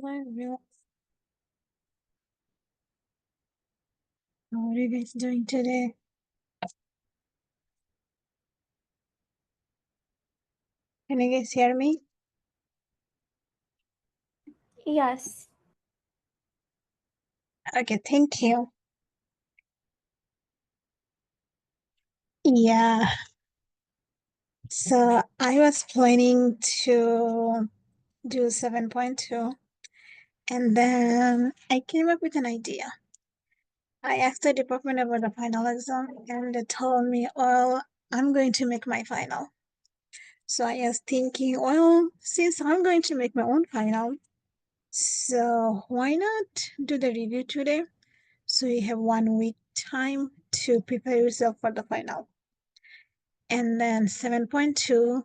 Hello, everyone. How are you guys doing today? Can you guys hear me? Yes. Okay, thank you. Yeah, so I was planning to do 7.2, and then I came up with an idea. I asked the department about the final exam, and they told me, well, I'm going to make my final. So I was thinking, well, since I'm going to make my own final, so why not do the review today? So you have 1 week time to prepare yourself for the final. And then 7.2,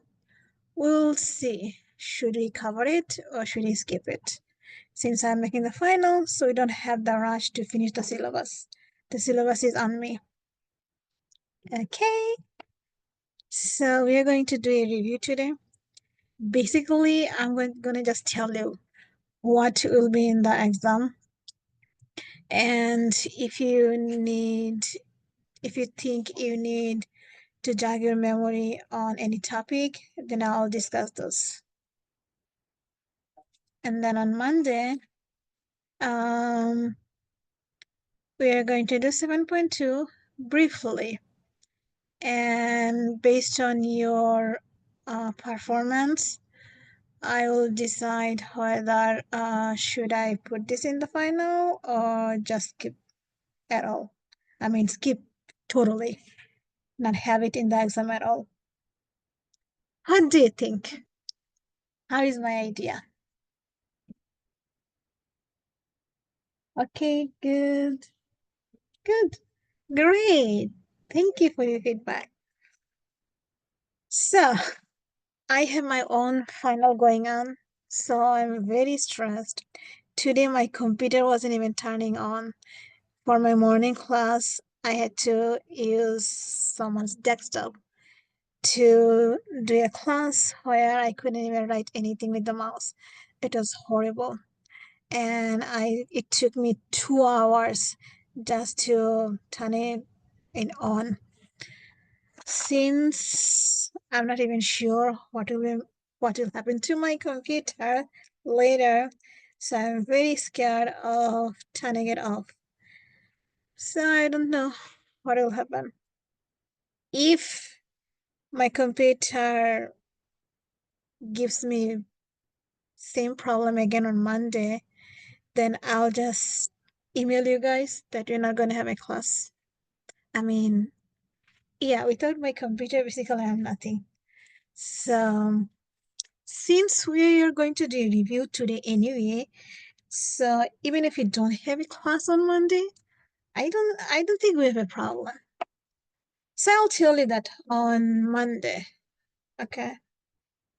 we'll see. Should we cover it or should we skip it? Since I'm making the final, so we don't have the rush to finish the syllabus. The syllabus is on me. Okay. So we are going to do a review today. Basically, I'm going to just tell you what will be in the exam. And if you think you need to jog your memory on any topic, then I'll discuss those. And then on Monday, we are going to do 7.2 briefly. And based on your performance, I will decide whether should I put this in the final or just skip at all. I mean, skip totally, not have it in the exam at all. What do you think? How is my idea? Okay, good. Good. Great. Thank you for your feedback. So, I have my own final going on, so I'm very stressed. Today, my computer wasn't even turning on. For my morning class, I had to use someone's desktop to do a class where I couldn't even write anything with the mouse. It was horrible. And it took me 2 hours just to turn it on. Since I'm not even sure what will happen to my computer later, so I'm very scared of turning it off. So I don't know what will happen. If my computer gives me same problem again on Monday, then I'll just email you guys that we're not gonna have a class. I mean, yeah, without my computer, basically I'm nothing. So since we are going to do a review today anyway, so even if we don't have a class on Monday, I don't think we have a problem. So I'll tell you that on Monday. Okay,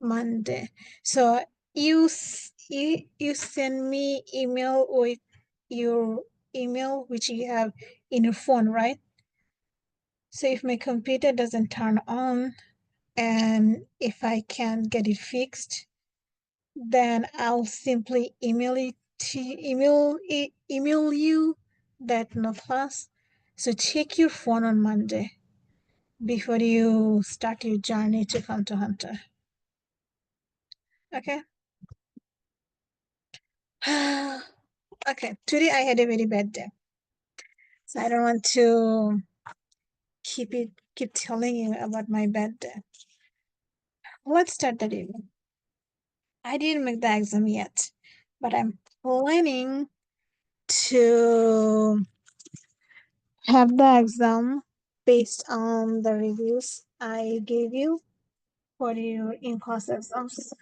Monday. So you send me email with your email which you have in your phone, right? So if my computer doesn't turn on and if I can't get it fixed, then I'll simply email you that no class. So check your phone on Monday before you start your journey to come to Hunter. Okay. Okay. Today I had a very bad day, so I don't want to keep telling you about my bad day. Let's start the review. I didn't make the exam yet, but I'm planning to have the exam based on the reviews I gave you for your in-class exams.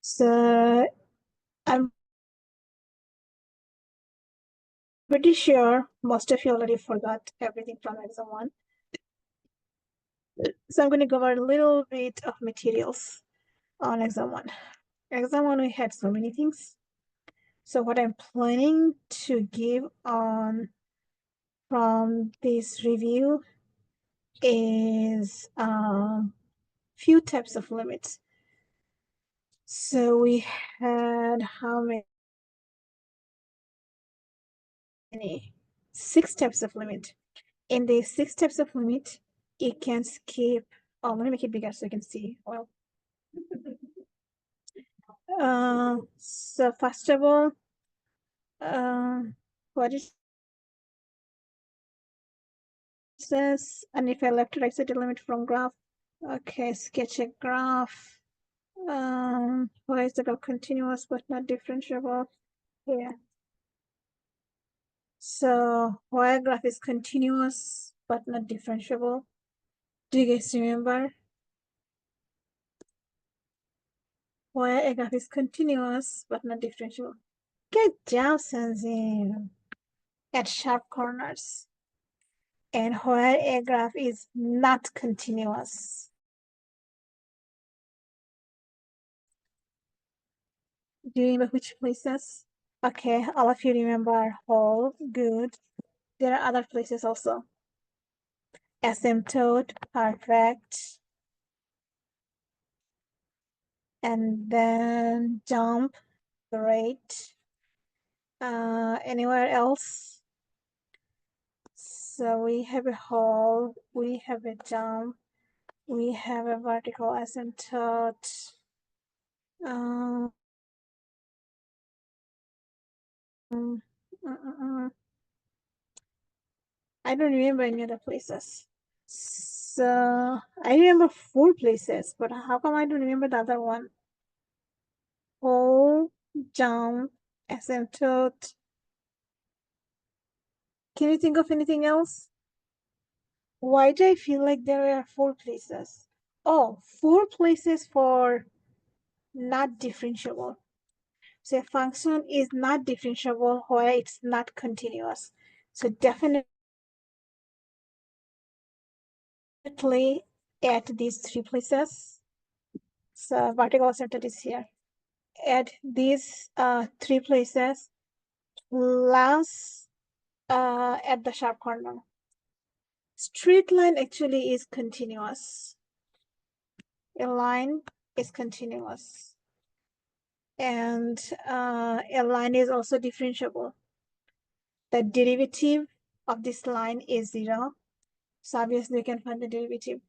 So I'm pretty sure most of you already forgot everything from exam 1. So I'm going to cover a little bit of materials on exam 1. Exam 1, we had so many things. So what I'm planning to give on from this review is few types of limits. So we had how many? 6 steps of limit. In the 6 steps of limit, you can skip. Oh, let me make it bigger so you can see. Well, so first of all, what it says, and if I left to right, set the limit from graph. Okay, sketch a graph. Why is the graph continuous but not differentiable? Here. So why a graph is continuous but not differentiable? Do you guys remember? Why a graph is continuous but not differentiable? Good job, Sanzim. At sharp corners. And where a graph is not continuous. Do you remember which places? Okay, all of you remember whole, good. There are other places also. Asymptote, perfect. And then jump, great. Anywhere else? So we have a hole, we have a jump, we have a vertical asymptote. I don't remember any other places. So I remember 4 places, but how come I don't remember the other one? Hole, jump, asymptote. Can you think of anything else? Why do I feel like there are 4 places? Oh, 4 places for not differentiable. So a function is not differentiable where it's not continuous. So definitely at these 3 places. So vertical asymptote is here. At these 3 places plus at the sharp corner. Straight line actually is continuous. A line is continuous. And a line is also differentiable. The derivative of this line is 0. So obviously we can find the derivative.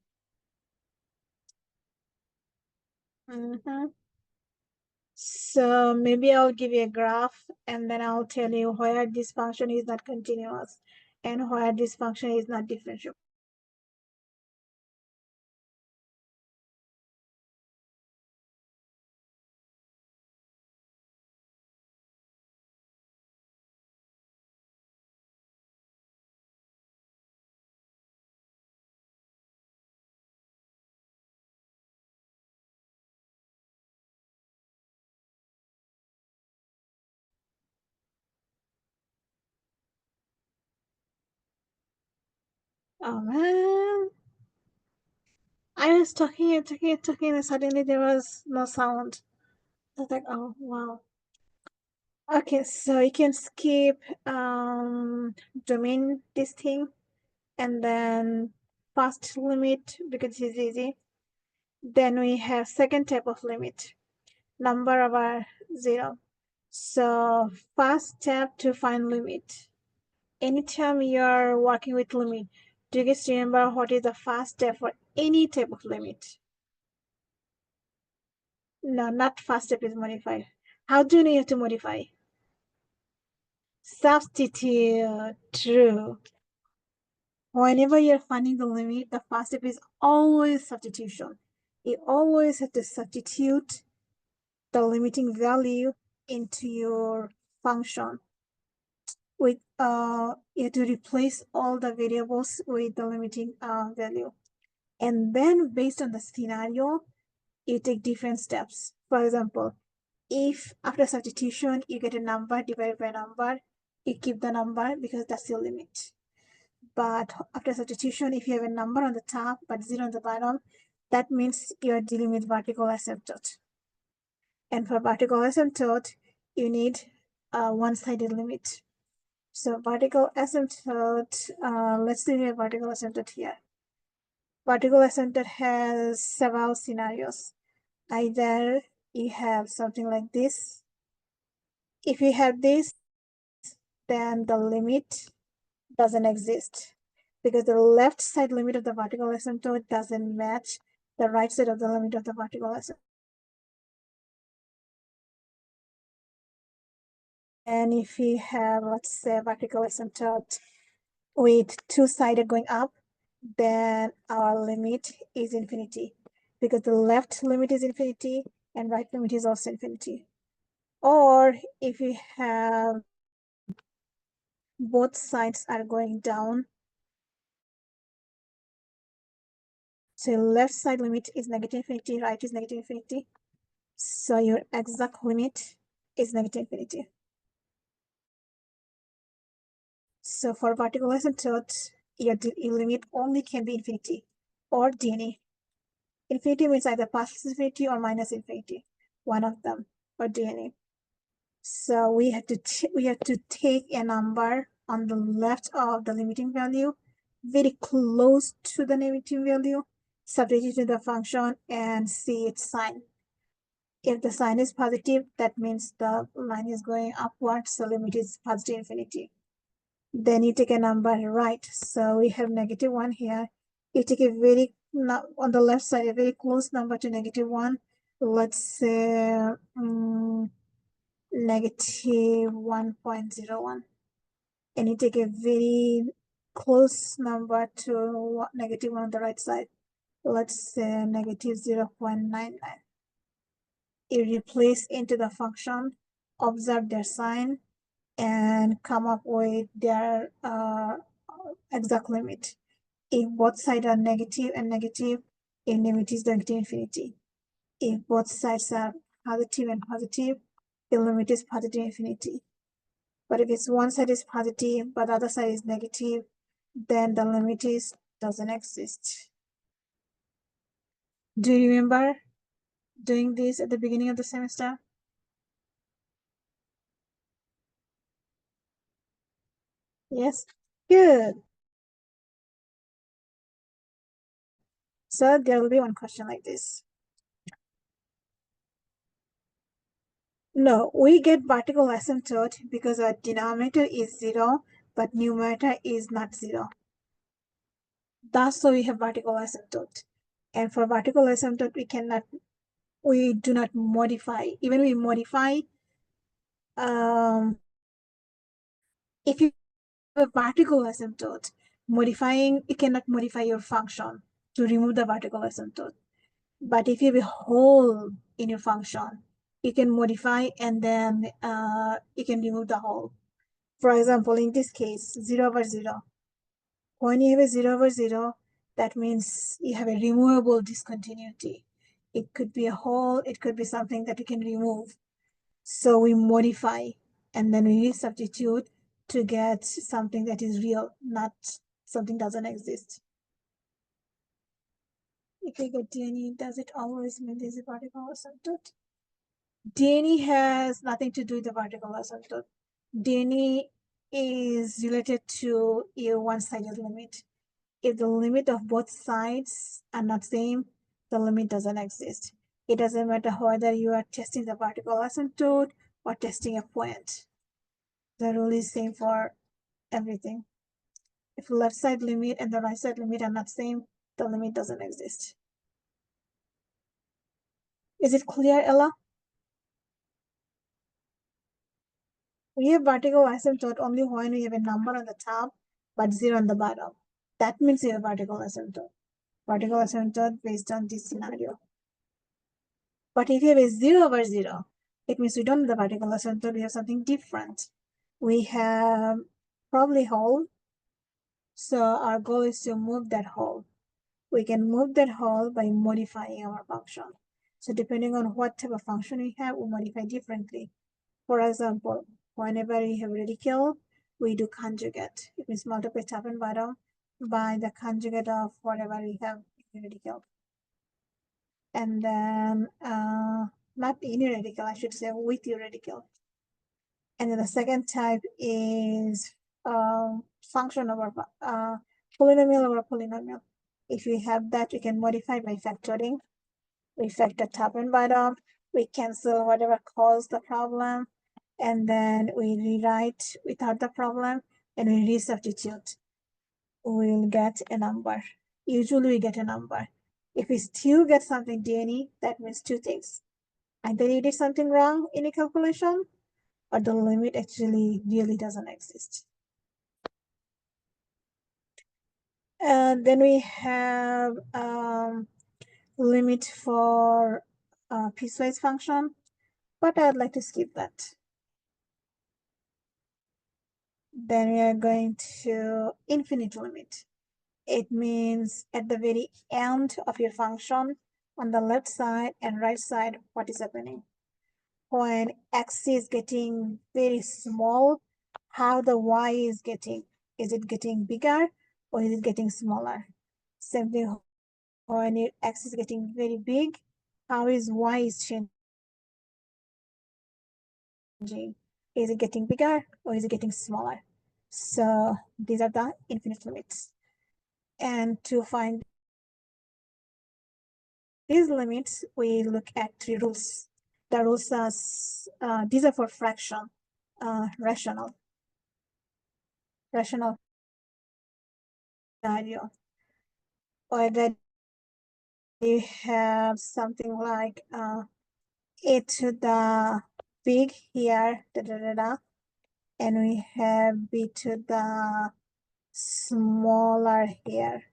So maybe I'll give you a graph and then I'll tell you where this function is not continuous and where this function is not differentiable. Oh man. I was talking and suddenly there was no sound. I was like, oh wow. Okay, so you can skip domain this thing and then first limit because it's easy. Then we have second type of limit, number over 0. So first step to find limit. Anytime you're working with limit, do you guys remember what is the first step for any type of limit? No, not first step is modify. How do you know you have to modify? Substitute, true. Whenever you're finding the limit, the first step is always substitution. You always have to substitute the limiting value into your function. With you have to replace all the variables with the limiting value. And then based on the scenario, you take different steps. For example, if after substitution you get a number divided by a number, you keep the number because that's your limit. But after substitution, if you have a number on the top but 0 on the bottom, that means you're dealing with vertical asymptote. And for vertical asymptote, you need a one-sided limit. So vertical asymptote, let's do a vertical asymptote here. Vertical asymptote has several scenarios. Either you have something like this. If you have this, then the limit doesn't exist because the left side limit of the vertical asymptote doesn't match the right side of the limit of the vertical asymptote. And if you have, let's say, a vertical asymptote with two-sided going up, then our limit is infinity because the left limit is infinity and right limit is also infinity. Or if you have both sides are going down, so left side limit is negative infinity, right is negative infinity. So your exact limit is negative infinity. So for vertical asymptote, your limit only can be infinity or DNA. Infinity means either plus infinity or minus infinity, one of them, or DNA. So we have to take a number on the left of the limiting value, very close to the limiting value, subtract it to the function and see its sign. If the sign is positive, that means the line is going upwards, so limit is positive infinity. Then you take a number right. So we have -1 here. You take a very, on the left side, a very close number to -1. Let's say negative 1.01. And you take a very close number to -1 on the right side. Let's say negative 0.99. You replace into the function, observe their sign, and come up with their exact limit. If both sides are negative and negative, a limit is negative infinity. If both sides are positive and positive, the limit is positive infinity. But if it's one side is positive but the other side is negative, then the limit is doesn't exist. Do you remember doing this at the beginning of the semester? Yes? Good. So there will be one question like this. No, we get vertical asymptote because our denominator is 0, but numerator is not 0. That's why we have vertical asymptote. And for vertical asymptote, we do not modify. Even we modify, if you have a vertical asymptote, you cannot modify your function to remove the vertical asymptote. But if you have a hole in your function, you can modify and then you can remove the hole. For example, in this case, 0/0. When you have a 0/0, that means you have a removable discontinuity. It could be a hole, it could be something that you can remove. So we modify and then we substitute to get something that is real, not something doesn't exist. If you get DNA, does it always mean there's a vertical asymptote? DNA has nothing to do with the vertical asymptote. DNA is related to a one-sided limit. If the limit of both sides are not same, the limit doesn't exist. It doesn't matter whether you are testing the vertical asymptote or testing a point. The rule is same for everything. If the left side limit and the right side limit are not same, the limit doesn't exist. Is it clear, Ella? We have vertical asymptote only when we have a number on the top but 0 on the bottom. That means we have vertical asymptote. Vertical asymptote based on this scenario. But if you have a 0/0, it means we don't have the vertical asymptote, we have something different. We have probably hole. So our goal is to move that hole. We can move that hole by modifying our function. So depending on what type of function we have, we modify differently. For example, whenever we have radical, we do conjugate. It means multiply top and bottom by the conjugate of whatever we have in radical. And then not in a radical, I should say with your radical. And then the second type is function over polynomial over polynomial. If we have that, we can modify by factoring. We factor top and bottom, we cancel whatever caused the problem, and then we rewrite without the problem, and we resubstitute. We'll get a number. Usually we get a number. If we still get something DNA, that means two things. Either you did something wrong in a calculation, or the limit actually really doesn't exist. Then we have limit for piecewise function, but I'd like to skip that. Then we are going to infinite limit. It means at the very end of your function, on the left side and right side, what is happening? When x is getting very small, how the y is getting? Is it getting bigger or is it getting smaller? Same thing when x is getting very big, how is y is changing? Is it getting bigger or is it getting smaller? So these are the infinite limits. And to find these limits, we look at three rules. The rules are, these are for fraction, rational scenario. Whether you have something like a to the big here, and we have b to the smaller here,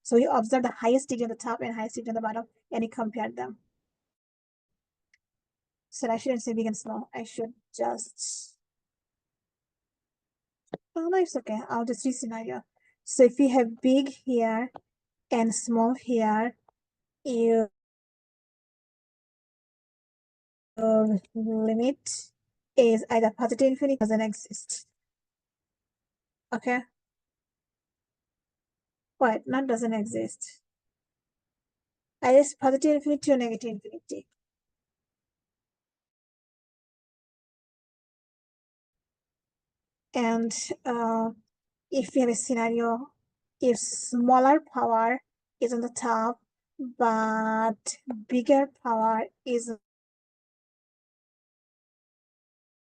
So you observe the highest degree on the top and highest degree on the bottom, and you compare them. So I shouldn't say big and small. I should just, oh no, it's okay. I'll just read scenario. So if you have big here and small here, your limit is either positive infinity doesn't exist. Okay. What? Not doesn't exist. Either positive infinity or negative infinity. And if you have a scenario, if smaller power is on the top, but bigger power is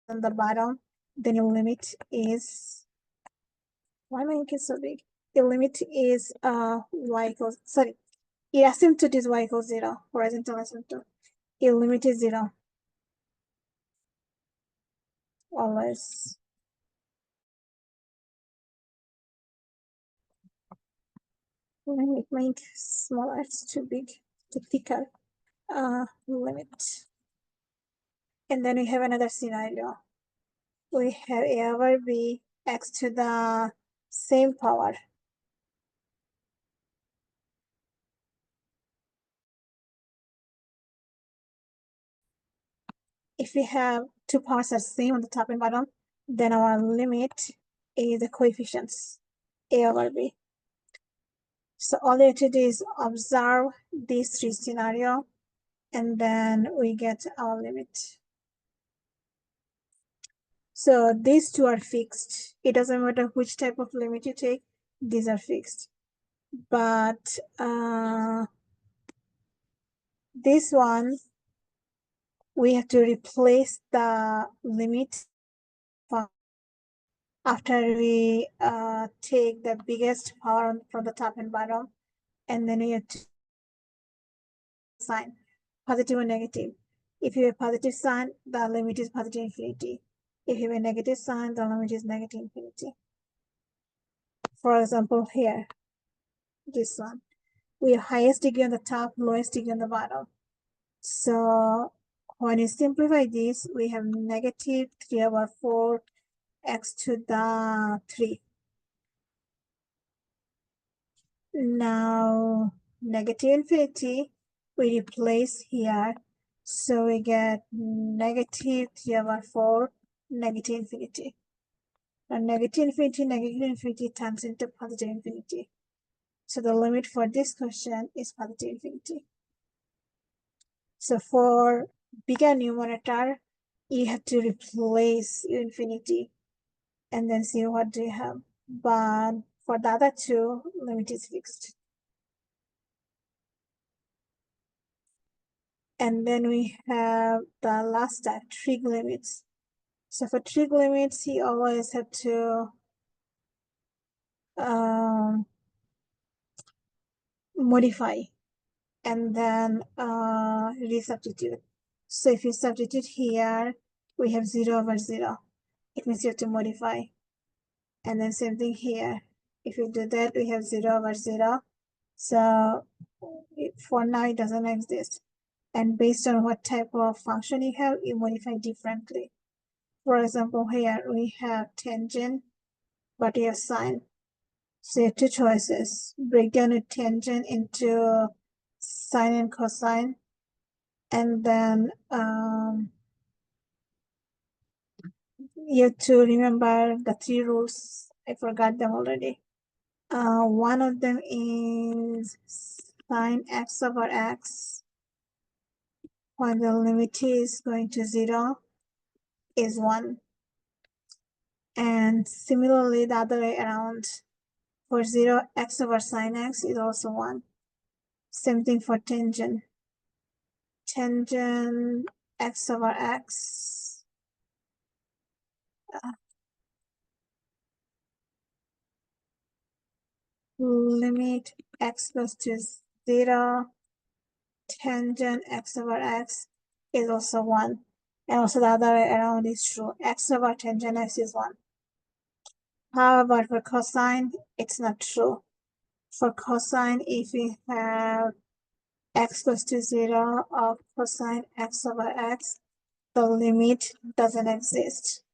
on the bottom, then your limit is, why am I making so big? The limit is y equals, sorry, asymptote is y equals 0, horizontal asymptote. Your limit is 0. Always. Let me make it smaller, it's too big, too thicker. Limit. And then we have another scenario. We have a over b x to the same power. If we have two powers are same on the top and bottom, then our limit is the coefficients a over b. So all you have to do is observe these three scenarios, and then we get our limit. So these two are fixed. It doesn't matter which type of limit you take, these are fixed. But this one, we have to replace the limit after we take the biggest power from the top and bottom, and then we have to sign positive or negative. If you have positive sign, the limit is positive infinity. If you have a negative sign, the limit is negative infinity. For example, here, this one, we have highest degree on the top, lowest degree on the bottom. So when you simplify this, we have negative 3 over 4 x to the 3. Now negative infinity we replace here, so we get negative 3 over 4 negative infinity. And negative infinity turns into positive infinity. So the limit for this question is positive infinity. So for bigger numerator, you have to replace infinity and then see what do you have. But for the other two, limit is fixed. And then we have the last type, trig limits. So for trig limits, you always have to modify and then resubstitute. So if you substitute here, we have 0/0. It means you have to modify. And then same thing here. If you do that, we have 0/0. So for now, it doesn't exist. And based on what type of function you have, you modify differently. For example, here we have tangent, but you have sine. So you have two choices. Break down a tangent into sine and cosine. And then you have to remember the three rules. I forgot them already. One of them is sine x/x when the limit is going to 0 is 1. And similarly, the other way around, for 0, x/sine x is also 1. Same thing for tangent. Tangent x/x limit x goes to 0, tangent x/x is also 1. And also the other way around is true. X/tangent x is 1. However, for cosine, it's not true. For cosine, if we have x goes to 0 of cosine x/x, the limit doesn't exist.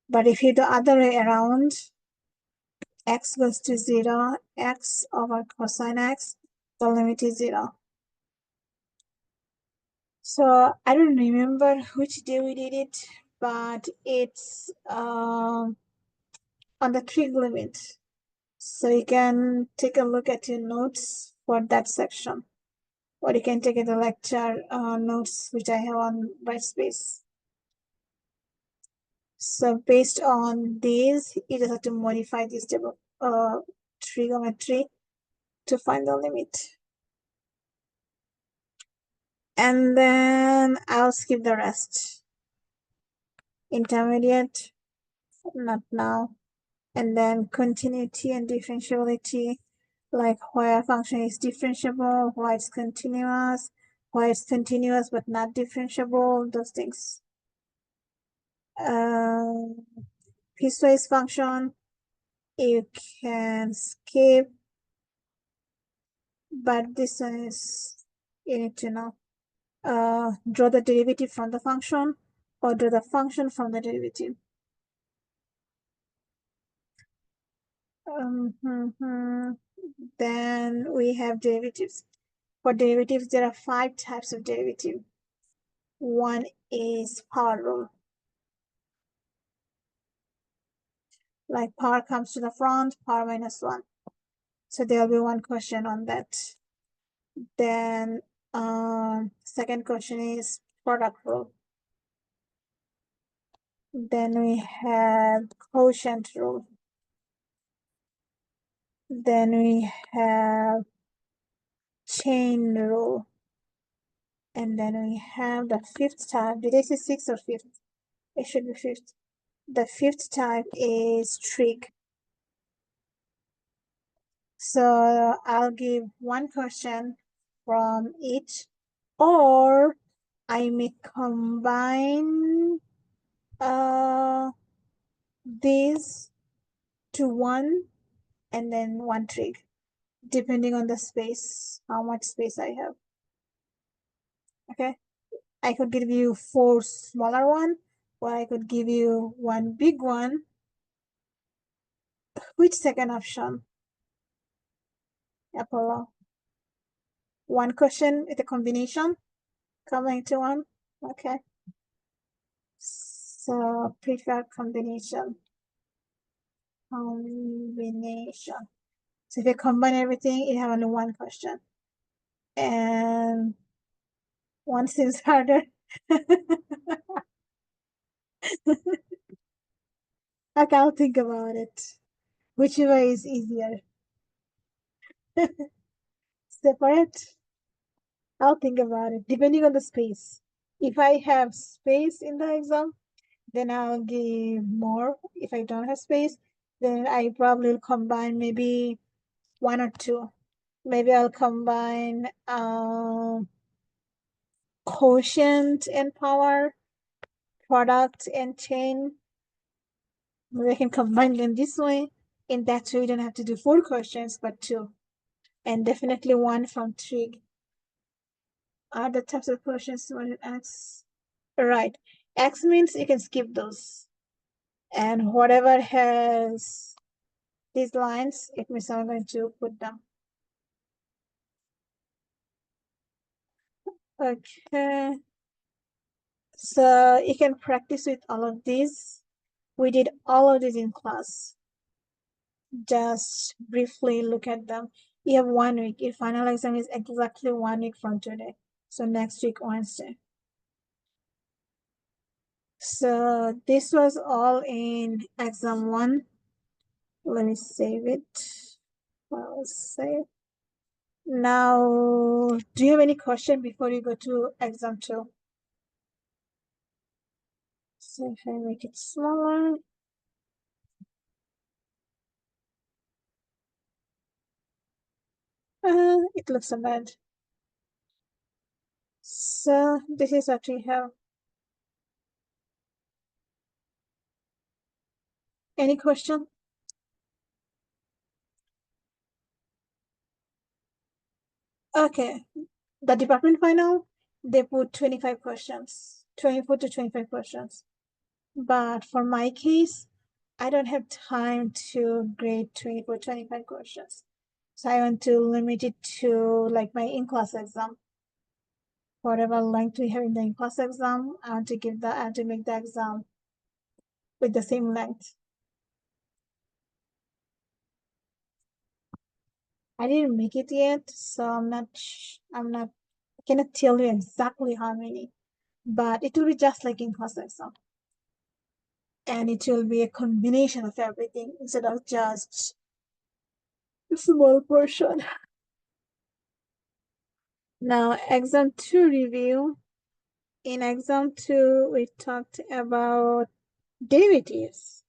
But if you do the other way around, x goes to 0, x over cosine x, the limit is 0. So I don't remember which day we did it, but it's on the trig limit. So you can take a look at your notes for that section, or you can take the lecture notes which I have on Brightspace. So based on these, you just have to modify this table trigonometry to find the limit. And then I'll skip the rest. Intermediate, not now. And then continuity and differentiability, like why a function is differentiable, why it's continuous but not differentiable, those things. Piecewise function, you can skip, but this one is, you need to know. Draw the derivative from the function or draw the function from the derivative. Then we have derivatives. For derivatives, there are 5 types of derivative. One is power rule. Like power comes to the front, power -1. So there will be one question on that. Then second question is product rule. Then we have quotient rule. Then we have chain rule. And then we have the 5th type. Did I say 6th or 5th? It should be 5th. The 5th type is trig. So I'll give one question from each, or I may combine these to one and then one trig, depending on the space, how much space I have. Okay, I could give you 4 smaller one, or I could give you one big one. Which second option, Apollo? One question with a combination coming to one. Okay, so preferred combination. So if you combine everything, you have only one question, and one seems harder. Okay, I'll think about it. Which way is easier? Separate? I'll think about it depending on the space. If I have space in the exam, then I'll give more. If I don't have space, then I probably will combine maybe one or two. Maybe I'll combine quotient and power, product and chain. Maybe I can combine them this way. In that way, you don't have to do 4 questions, but 2. And definitely 1 from trig. Are the types of questions what X? Right. X means you can skip those. And whatever has these lines, it means I'm going to put them. Okay. So you can practice with all of these. We did all of these in class. Just briefly look at them. You have 1 week. Your final exam is exactly 1 week from today. So next week, Wednesday. So this was all in exam 1. Let me save it. I'll save. Now, do you have any question before you go to exam 2? So if I make it smaller. It looks so bad. So this is what we have. Any question? Okay. The department final, they put 25 questions, 24 to 25 questions. But for my case, I don't have time to grade 24, 25 questions. So I want to limit it to like my in-class exam. Whatever length we have in the in-class exam, I want to make the exam with the same length. I didn't make it yet, so I cannot tell you exactly how many, but it will be just like in-class exam. And it will be a combination of everything instead of just a small portion. Now, exam 2 review. In exam 2, we talked about derivatives.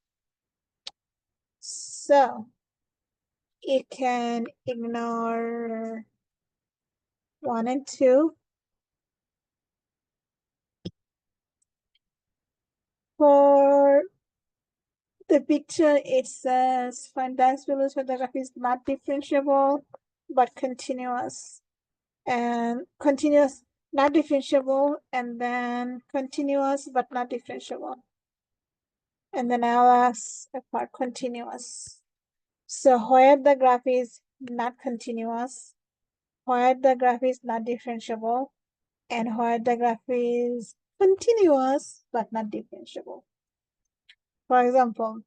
So, you can ignore 1 and 2. For the picture, it says find Dirac values where the graph is not differentiable but continuous. And continuous, not differentiable, and then continuous but not differentiable. And then I'll ask about continuous. So where the graph is not continuous, where the graph is not differentiable, and where the graph is continuous but not differentiable. For example,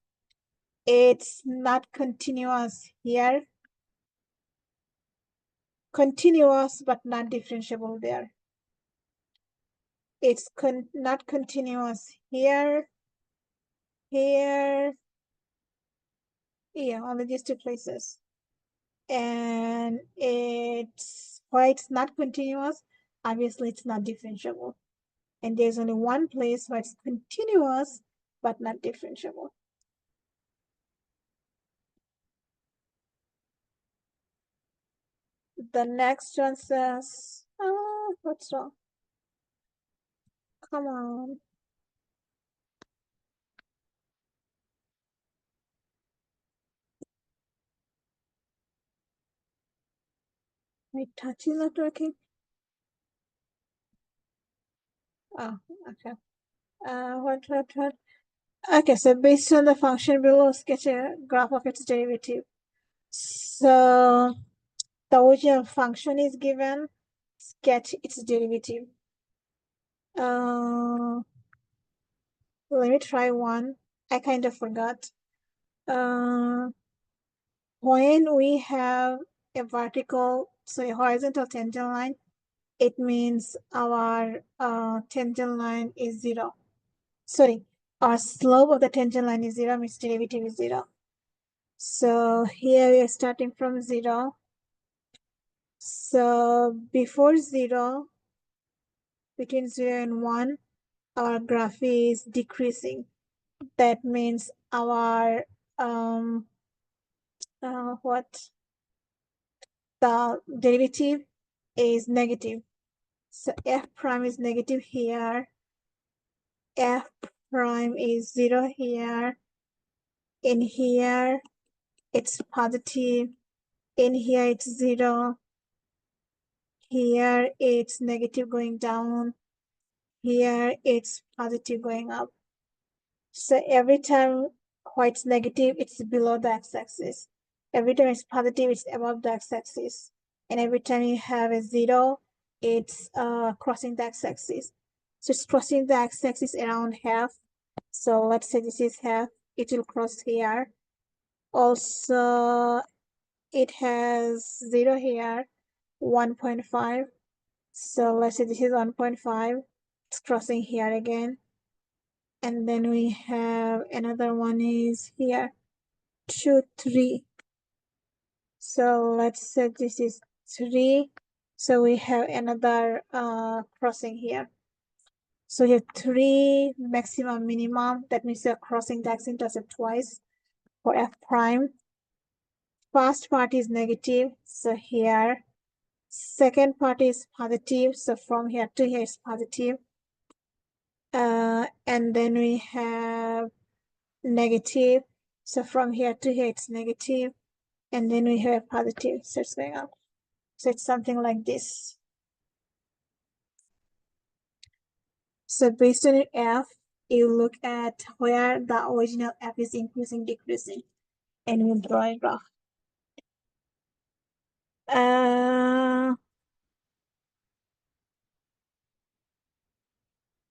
it's not continuous here, continuous but not differentiable there. It's not continuous here, here, yeah, only these 2 places. And it's why it's not continuous, obviously it's not differentiable. And there's only 1 place where it's continuous but not differentiable. The next one says, what's wrong? Come on. My touch is not working. Oh, okay. What? Okay, so based on the function below, sketch a graph of its derivative. So the original function is given, sketch its derivative. Let me try one. I kind of forgot. When we have a vertical, so a horizontal tangent line, it means our tangent line is 0. Sorry, our slope of the tangent line is 0, means derivative is 0. So here we are starting from 0. So before 0, between 0 and 1, our graph is decreasing. That means our what the derivative is negative. So f prime is negative here, f prime is 0 here, in here it's positive, in here it's 0, here it's negative going down, here it's positive going up. So every time it's negative, it's below the x-axis. Every time it's positive, it's above the x-axis. And every time you have a 0, it's crossing the x-axis. So it's crossing the x-axis around half. So let's say this is half. It will cross here. Also, it has 0 here, 1.5. So let's say this is 1.5. It's crossing here again. And then we have another one is here, 2, 3. So let's say this is 3. So we have another crossing here. So you have 3 maximum minimum. That means you're crossing the x-intercept twice for f prime. First part is negative, so here. Second part is positive, so from here to here is positive. And then we have negative, so from here to here it's negative, and then we have positive, so it's going up. So it's something like this. So based on your f, you look at where the original f is increasing, decreasing, and you draw a graph.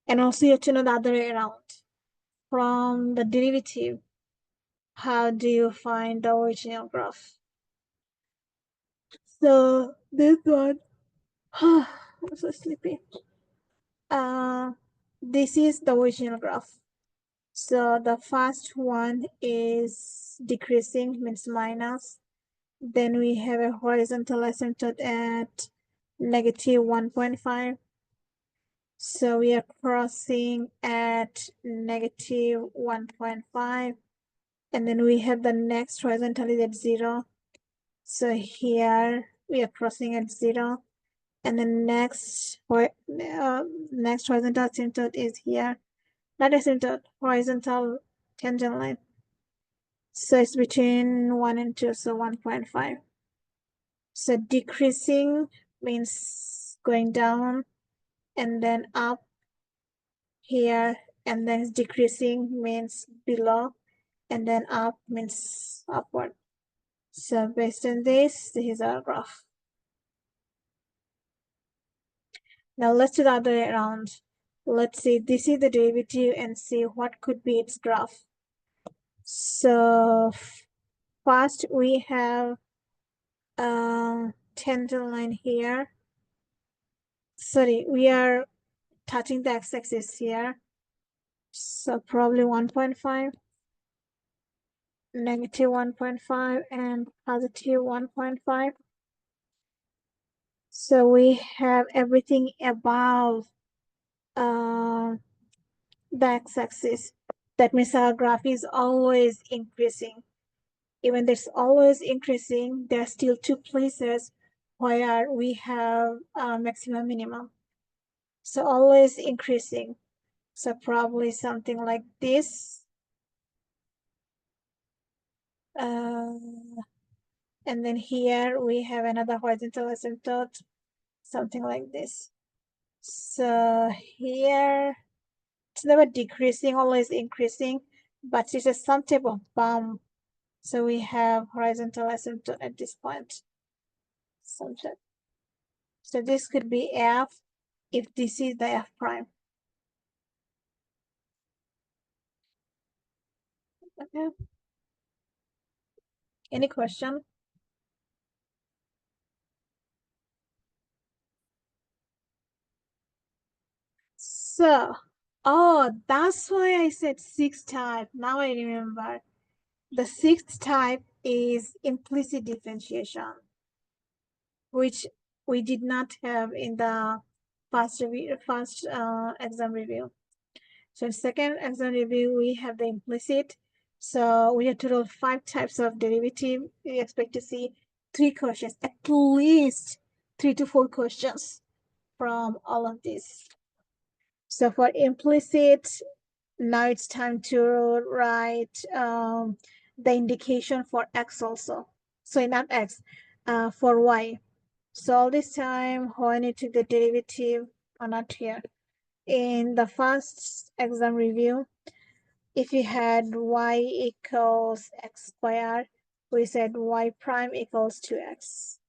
And also you have to know the other way around. From the derivative, how do you find the original graph? So this one, I'm so sleepy. This is the original graph. So the first one is decreasing, means minus. Then we have a horizontal asymptote at negative 1.5. So we are crossing at negative 1.5. And then we have the next horizontal is at 0. So here we are crossing at 0. And the next horizontal asymptote is here. Not asymptote, horizontal tangent line. So it's between 1 and 2, so 1.5. So decreasing means going down and then up here, and then decreasing means below, and then up means upward. So based on this is our graph. Now let's do the other way around. Let's see, this is the derivative and see what could be its graph. So first we have tangent line here. Sorry, we are touching the x-axis here. So probably 1.5, negative 1.5, and positive 1.5. So we have everything above the x-axis. That means our graph is always increasing. Even though it's always increasing, there are still 2 places where we have maximum minimum. So always increasing. So probably something like this. And then here we have another horizontal asymptote, something like this. So here it's never decreasing, always increasing, but it's just some type of bump. So we have horizontal asymptote at this point. Something. So this could be f if this is the f prime. Okay. Any question? So, oh, that's why I said 6th type. Now I remember. The 6th type is implicit differentiation, which we did not have in the first exam review. So in second exam review, we have the implicit. So we have total 5 types of derivative. We expect to see 3 questions, at least 3 to 4 questions from all of these. So for implicit, now it's time to write the indication for x also. So not x, for y. So all this time, when you took the derivative, or not here, in the first exam review, if you had y equals x squared, we said y prime equals 2x.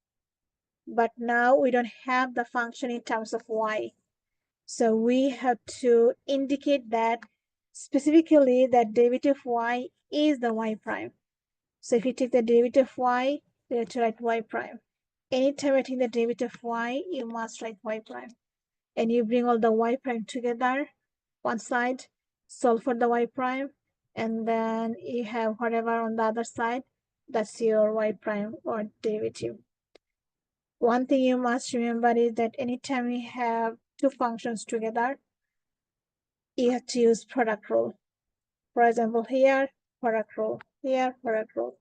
But now we don't have the function in terms of y. So we have to indicate that specifically that derivative of y is the y prime. So if you take the derivative of y, you have to write y prime. Anytime you take the derivative of y, you must write y prime. And you bring all the y prime together, one side, solve for the y prime, and then you have whatever on the other side, that's your y prime or derivative. One thing you must remember is that anytime you have two functions together, you have to use product rule. For example, here, product rule, here, product rule.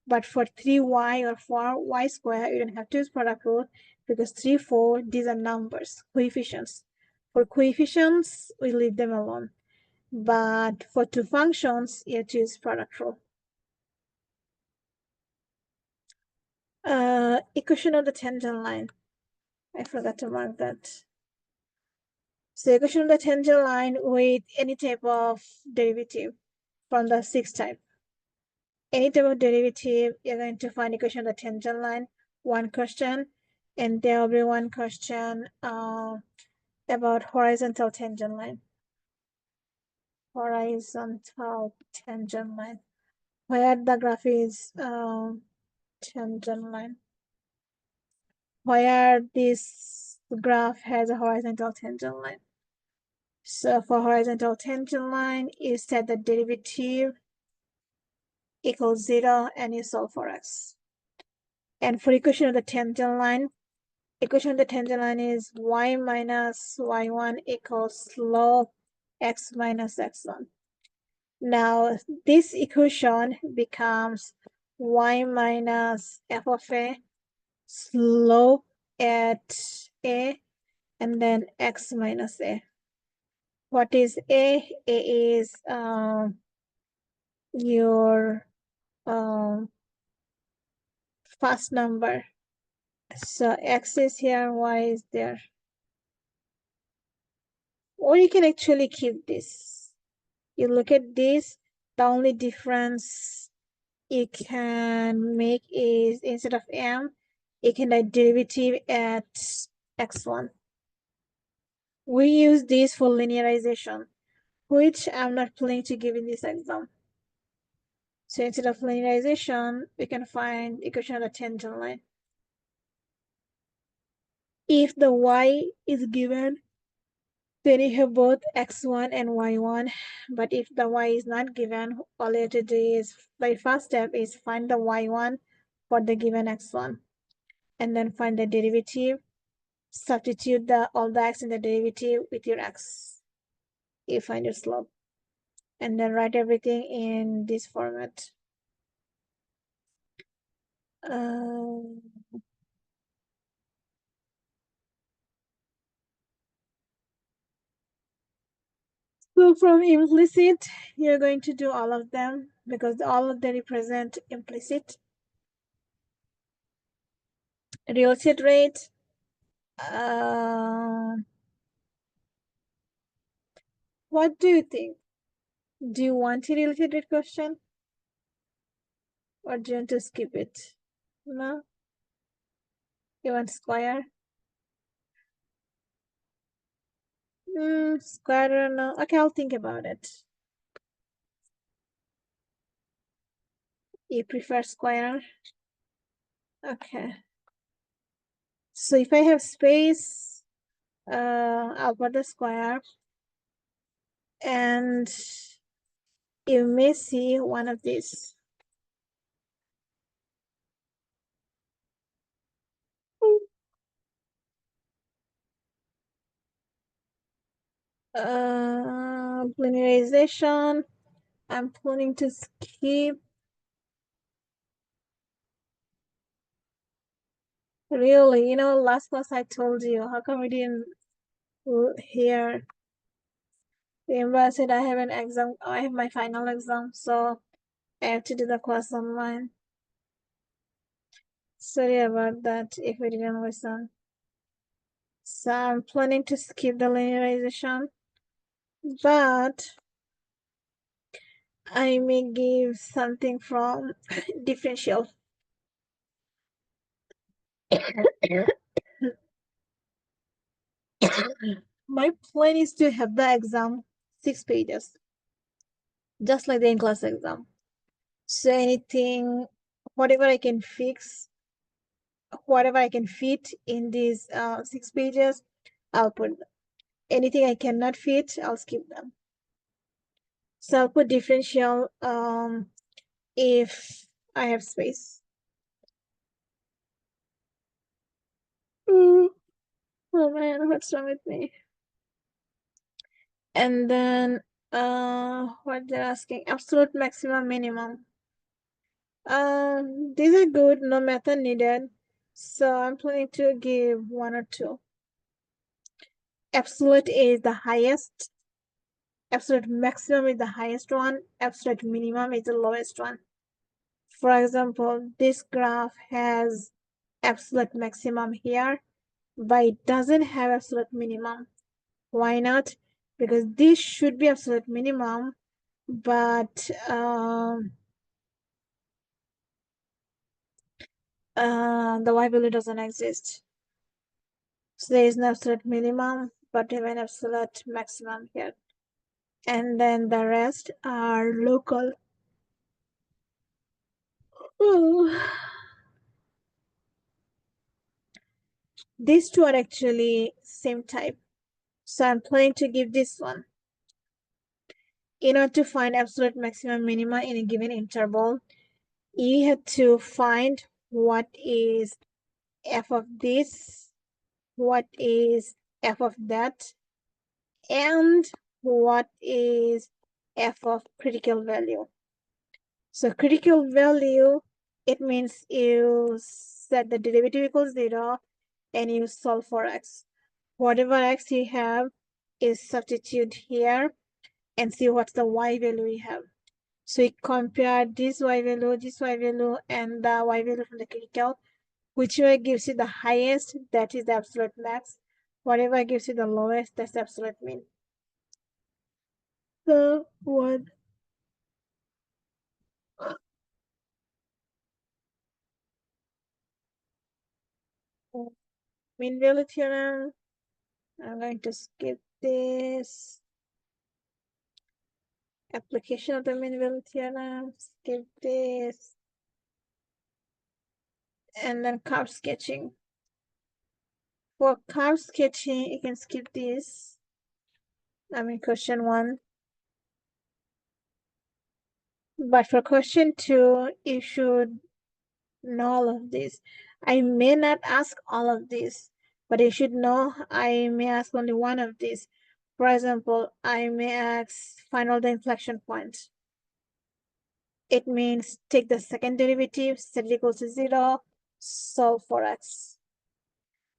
But for 3y or 4y square, you don't have to use product rule because 3, 4, these are numbers, coefficients. For coefficients, we leave them alone. But for two functions, you have to use product rule. Equation of the tangent line. I forgot to mark that. So equation of the tangent line with any type of derivative from the 6th type. Any type of derivative, you're going to find equation of the tangent line, one question, and there will be one question about horizontal tangent line. Horizontal tangent line. Where the graph is tangent line. Where this graph has a horizontal tangent line. So for horizontal tangent line, you set the derivative equals 0 and you solve for x. And for equation of the tangent line, equation of the tangent line is y minus y1 equals slope x minus x1. Now this equation becomes y minus f of a slope at a and then x minus a. What is a? A is your first number. So x is here, y is there. Or you can actually keep this. You look at this, the only difference you can make is instead of m, you can write derivative at x1. We use this for linearization, which I'm not planning to give in this exam. So instead of linearization, we can find equation of the tangent line. If the y is given, then you have both x1 and y1. But if the y is not given, all you have to do is, by first step, is find the y1 for the given x1. And then find the derivative, substitute all the x in the derivative with your x. You find your slope. And then write everything in this format. So from implicit, you're going to do all of them because all of them represent implicit. Related rate. What do you think? Do you want a related rate question? Or do you want to skip it? No? You want square? Square, I don't know. Okay, I'll think about it. You prefer square? Okay. So if I have space, I'll put the square. And you may see one of these. Linearization. I'm planning to skip. Really, last class I told you. How come we didn't hear? Remember I said I have an exam. I have my final exam, so I have to do the class online. Sorry about that if we didn't listen. So I'm planning to skip the linearization, but I may give something from differential. My plan is to have the exam 6 pages, just like the in-class exam. So anything, whatever I can fix, whatever I can fit in these 6 pages, I'll put them. Anything I cannot fit, I'll skip them. So I'll put differential if I have space. Oh man, what's wrong with me? And then what they're asking, absolute maximum minimum. These are good, no method needed. So I'm planning to give 1 or 2. Absolute is the highest. Absolute maximum is the highest one. Absolute minimum is the lowest one. For example, this graph has absolute maximum here, but it doesn't have absolute minimum. Why not? Because this should be absolute minimum, but the y value doesn't exist. So there is no absolute minimum, but we have an absolute maximum here. And then the rest are local. These two are actually same type. So I'm planning to give this one. In order to find absolute maximum minima in a given interval, you have to find what is f of this, what is f of that, and what is f of critical value. So critical value, it means you set the derivative equals 0 and you solve for x. Whatever x you have is substitute here and see what's the y value we have. So we compare this y value, and the y value from the critical. Whichever gives you the highest, that is the absolute max. Whatever gives you the lowest, that's the absolute mean. So what? Mean value theorem. I'm going to skip this. Application of the mean value theorem. Skip this. And then curve sketching. For curve sketching, you can skip this. Question 1. But for question 2, you should know all of this. I may not ask all of this, but you should know I may ask only one of these. For example, I may ask find all the inflection points. It means take the second derivative, set it equals to 0, solve for x.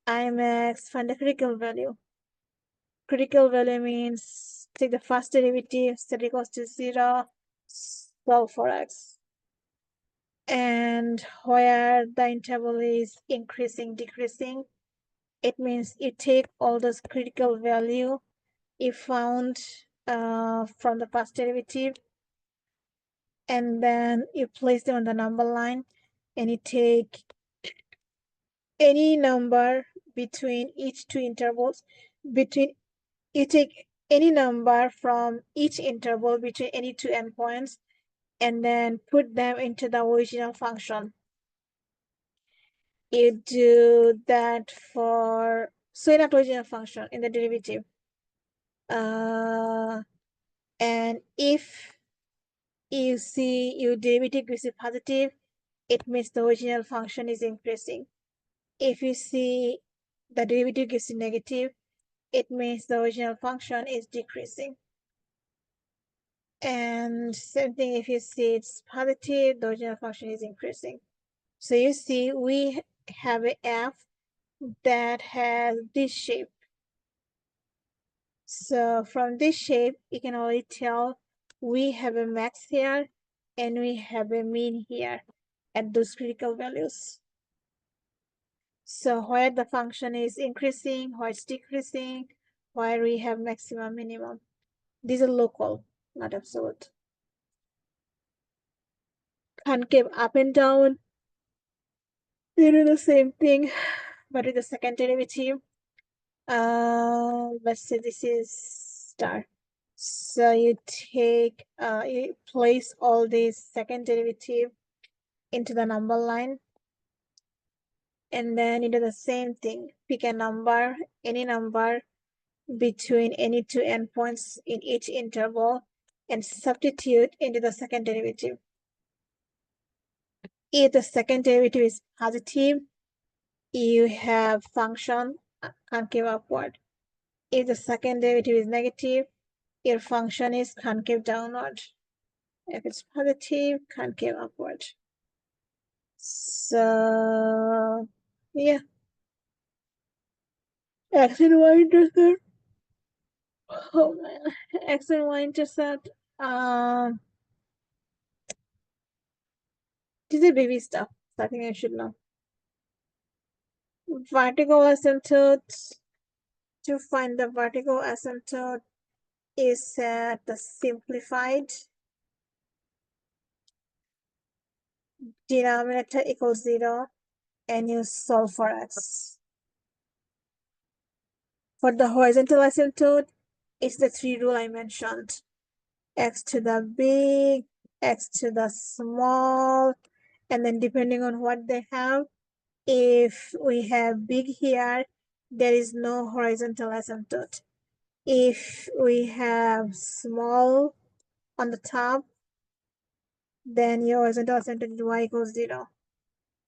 I may ask find the critical value. Critical value means take the first derivative, set it equals to 0, solve for x. And where the interval is increasing, decreasing, it means you take all those critical value you found from the first derivative, and then you place them on the number line, and you take any number between each two intervals, you take any number from each interval between any two endpoints, and then put them into the original function. You do that for, so in that original function, in the derivative. And if you see your derivative gives you positive, it means the original function is increasing. If you see the derivative gives you negative, it means the original function is decreasing. And same thing, if you see it's positive, the original function is increasing. So you see we have a f that has this shape. So from this shape, you can already tell we have a max here and we have a mean here at those critical values. So where the function is increasing, where it's decreasing, where we have maximum, minimum. These are local, not absolute. Concave up and down, they do the same thing, but with the second derivative. Let's say this is star. So you you place all these second derivative into the number line, and then you do the same thing. Pick a number, any number between any two endpoints in each interval, and substitute into the second derivative. If the second derivative is positive, you have function concave upward. If the second derivative is negative, your function is concave downward. If it's positive, concave upward. So, yeah. X and Y intercept. Oh man. X and Y intercept. This is baby stuff. So I think I should know. Vertical asymptote. To find the vertical asymptote is set the simplified denominator equals 0 and you solve for x. For the horizontal asymptote, it's the three rule I mentioned. X to the big, x to the small, and then depending on what they have, if we have big here, there is no horizontal asymptote. If we have small on the top, then your horizontal asymptote is y equals 0.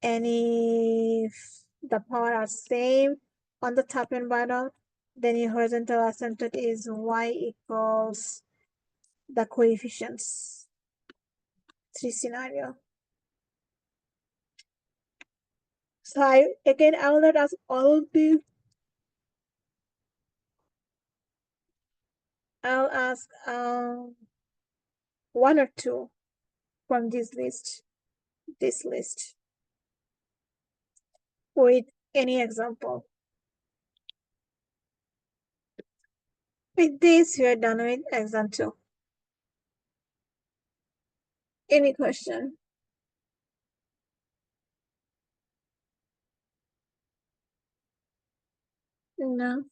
And if the power are same on the top and bottom, then your horizontal asymptote is y equals the coefficients. 3 scenario. So I will not ask all of these. I'll ask one or two from this list with any example. With this, we are done with exam 2. Any question? No.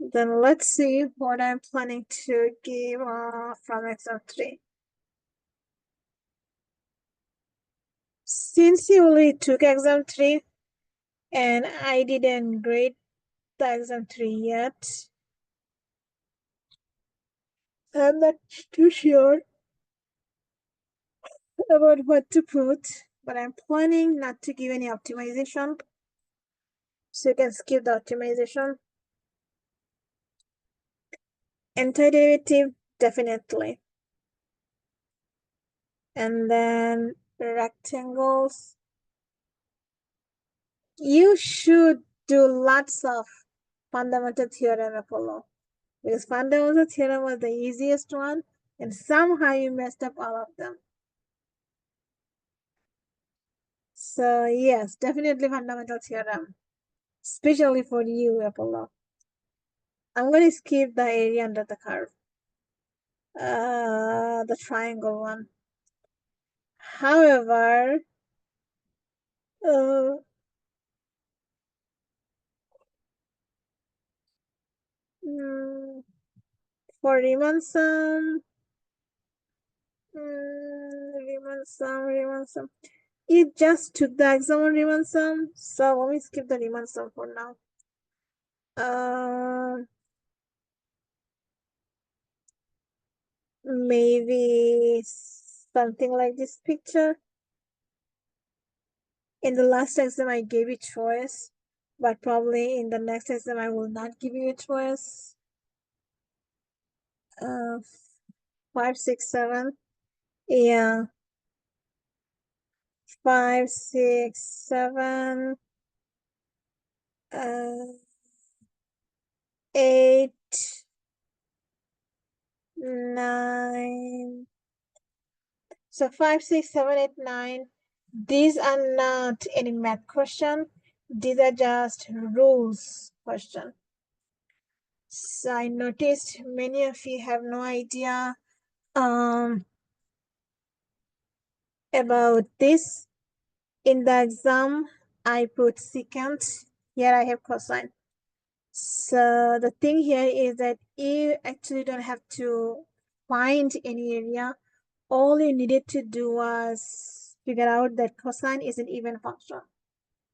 Then let's see what I'm planning to give from exam 3. Since you only took exam 3 and I didn't grade the exam 3 yet, I'm not too sure about what to put, but I'm planning not to give any optimization. So you can skip the optimization. Antiderivative, definitely. And then rectangles. You should do lots of fundamental theorem, Apollo. Because fundamental theorem was the easiest one, and somehow you messed up all of them. So yes, definitely fundamental theorem, especially for you, Apollo. I'm going to skip the area under the curve, the triangle one. However, uh, for Riemann sum, Riemann sum. It just took the exam on Riemann sum, so let me skip the Riemann sum for now. Maybe something like this picture. In the last exam, I gave you choice but probably in the next exam I will not give you a choice. 5, 6, 7. Yeah, 5, 6, 7, 8, 9. So 5, 6, 7, 8, 9. These are not any math question. These are just rules question. So I noticed many of you have no idea about this. In the exam, I put secant. Here I have cosine. So the thing here is that you actually don't have to find any area. All you needed to do was figure out that cosine is an even function.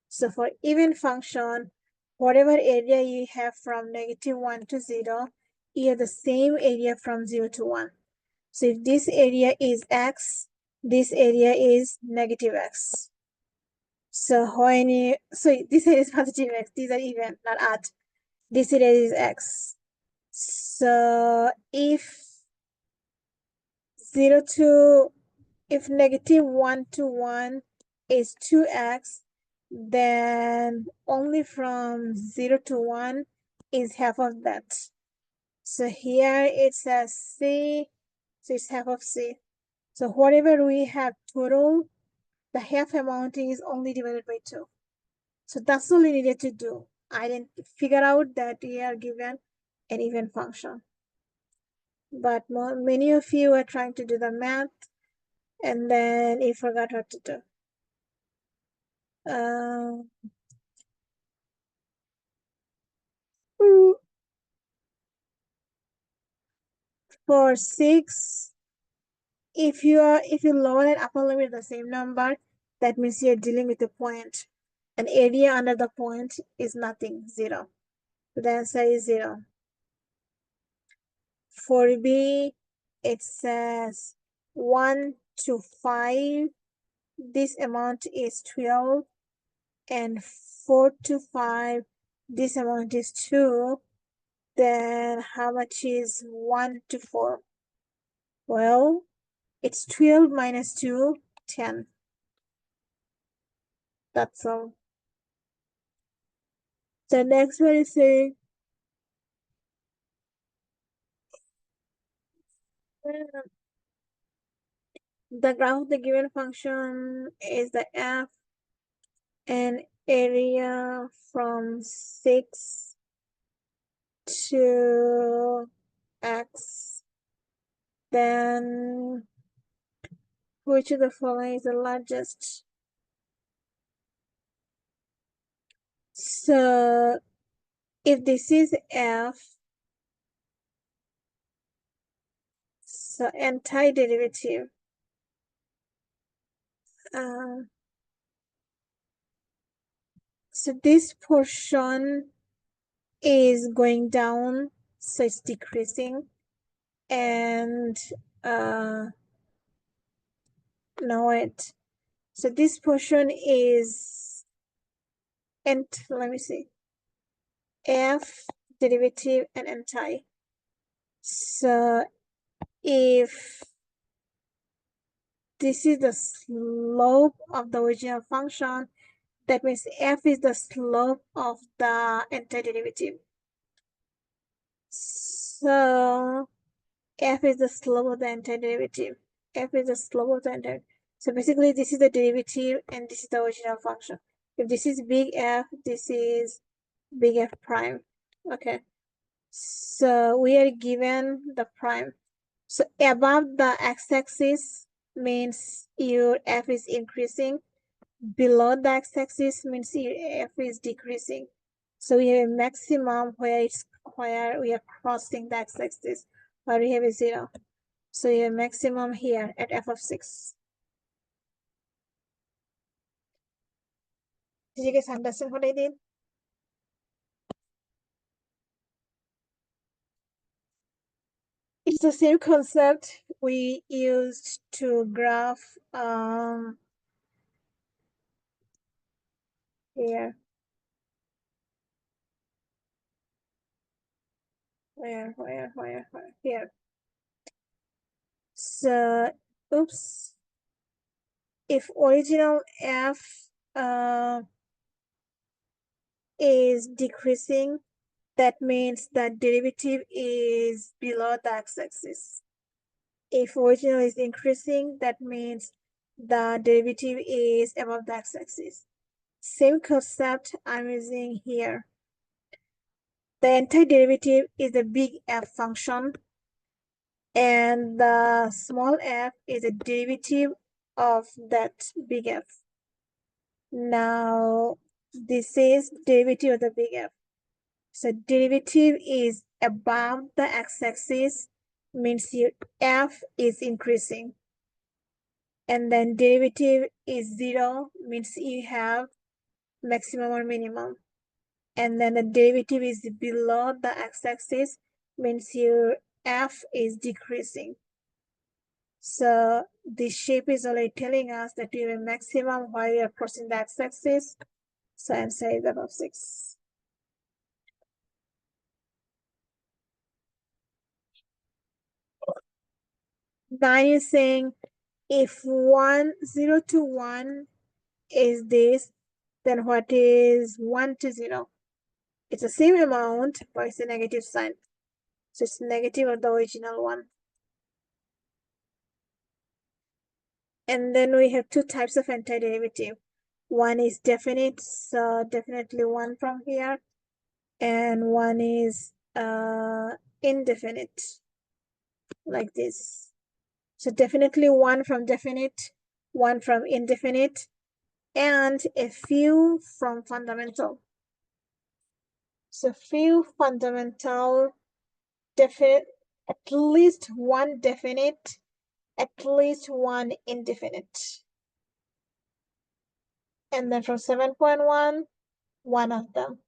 So for even function, whatever area you have from -1 to 0, you have the same area from 0 to 1. So if this area is x, this area is -x. So this area is positive x, these are even, not odd. This area is x. So if 0 to, if -1 to 1 is 2x, then only from 0 to 1 is half of that. So here it says c, so it's half of c. So whatever we have total, the half amount is only divided by 2. So that's all we needed to do. I didn't figure out that we are given an even function. But many of you are trying to do the math and then you forgot what to do. For 6, if you lower and upper limit the same number, that means you're dealing with a point. An area under the point is nothing, 0. So the answer is 0. For B, it says 1 to 5. This amount is 12. And 4 to 5, this amount is 2. Then how much is 1 to 4? Well, it's 12 minus 2, 10. That's all. The next one is saying the graph of the given function is the f and area from 6 to x. Then which of the following is the largest? So if this is f, so antiderivative, so this portion is going down, so it's decreasing, and no wait, so this portion is, and let me see, f derivative and anti. So if this is the slope of the original function, that means f is the slope of the antiderivative. So f is the slope of the antiderivative. F is the slope of the antiderivative. So basically this is the derivative and this is the original function. If this is big F, this is big F prime. Okay. So we are given the prime. So above the x-axis means your F is increasing. Below the x-axis means your F is decreasing. So we have a maximum where we are crossing the x-axis, where we have a 0. So your maximum here at f of 6. Did you guys understand what I did? It's the same concept we used to graph here. Where? Here. So, oops. If original f is decreasing, that means that derivative is below the x-axis. If original is increasing, that means the derivative is above the x-axis. Same concept I'm using here. The antiderivative is a big F function, and the small f is a derivative of that big F. Now, this is derivative of the big F. So derivative is above the x-axis, means your f is increasing. And then derivative is 0, means you have maximum or minimum. And then the derivative is below the x-axis, means your f is decreasing. So this shape is already telling us that we have a maximum while we are crossing the x-axis. So answer is above 6. Nine is saying if 0 to 1 is this, then what is 1 to 0? It's the same amount, but it's a negative sign. So it's negative of the original one. And then we have two types of antiderivative. One is definite, so definitely 1 from here. And one is indefinite, like this. So definitely 1 from definite, 1 from indefinite, and a few from fundamental. So few fundamental, definite, at least one definite, at least one indefinite. And then from 7.1, one of them.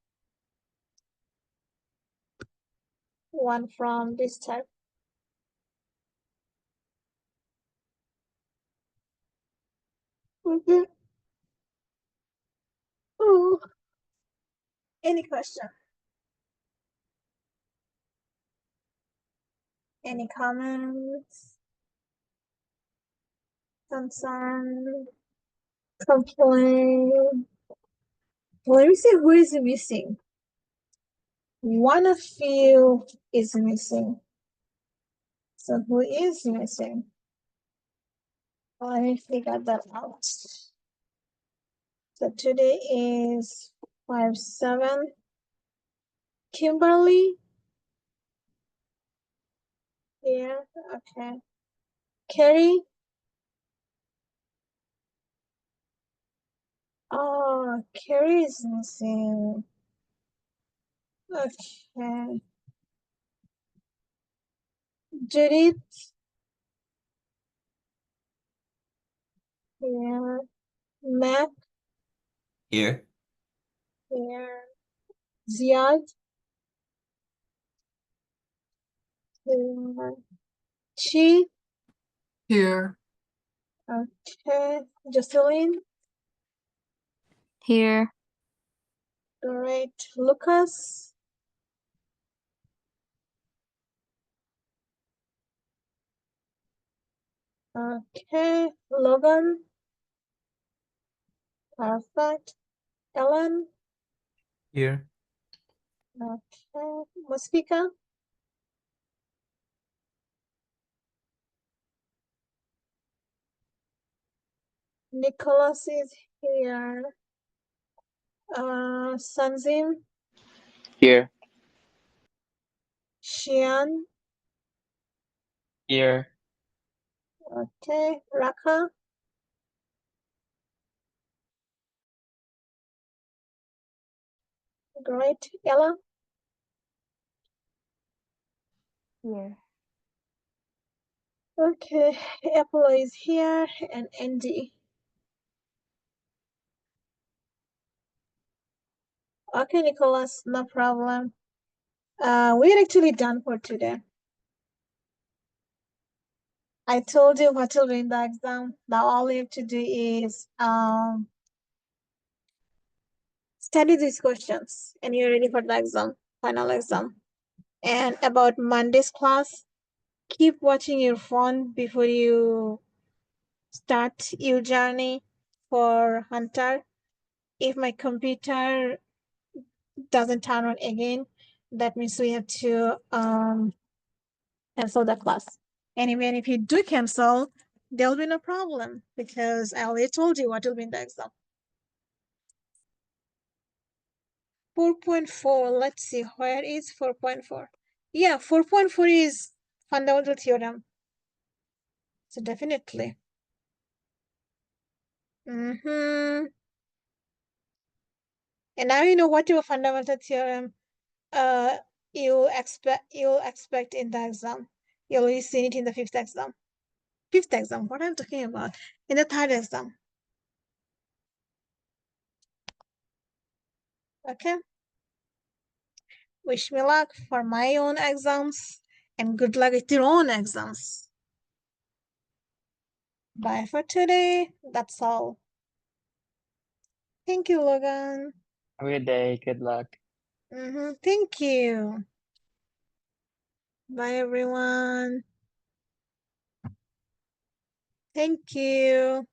One from this type. Mm-hmm. Ooh. Any question? Any comments? Concern? Complaint? Let me see who is missing. One of you is missing. So who is missing? Let me figure that out. So today is 5/7. Kimberly? Yeah, okay. Carrie? Oh, Carrie is missing. Okay. Judith? Yeah. Matt? Here. Yeah. Ziad? Yeah. Chi? Here. Okay. Jocelyn? Here. Great. Lucas? Okay. Logan? Perfect. Ellen? Here. Okay. Muspika? Nicholas is here. Sanzim? Here. Shian? Here. Okay. Raka? Great. Ella? Here. Okay. Apple is here and Andy. Okay, Nicholas, no problem. We're actually done for today. I told you what will be in the exam. Now all you have to do is study these questions and you're ready for the exam, final exam. And about Monday's class, keep watching your phone before you start your journey for Hunter. If my computer doesn't turn on again, that means we have to cancel the class. And even if you do cancel, there'll be no problem because I already told you what will be in the exam. 4.4, let's see, where is 4.4? Yeah, 4.4 is fundamental theorem. So definitely. And now you know what your fundamental theorem you'll expect in the exam. You'll already seen it in the fifth exam. What I'm talking about? In the third exam. Okay. Wish me luck for my own exams and good luck with your own exams. Bye for today. That's all. Thank you, Logan. Have a good day. Good luck. Thank you. Bye, everyone. Thank you.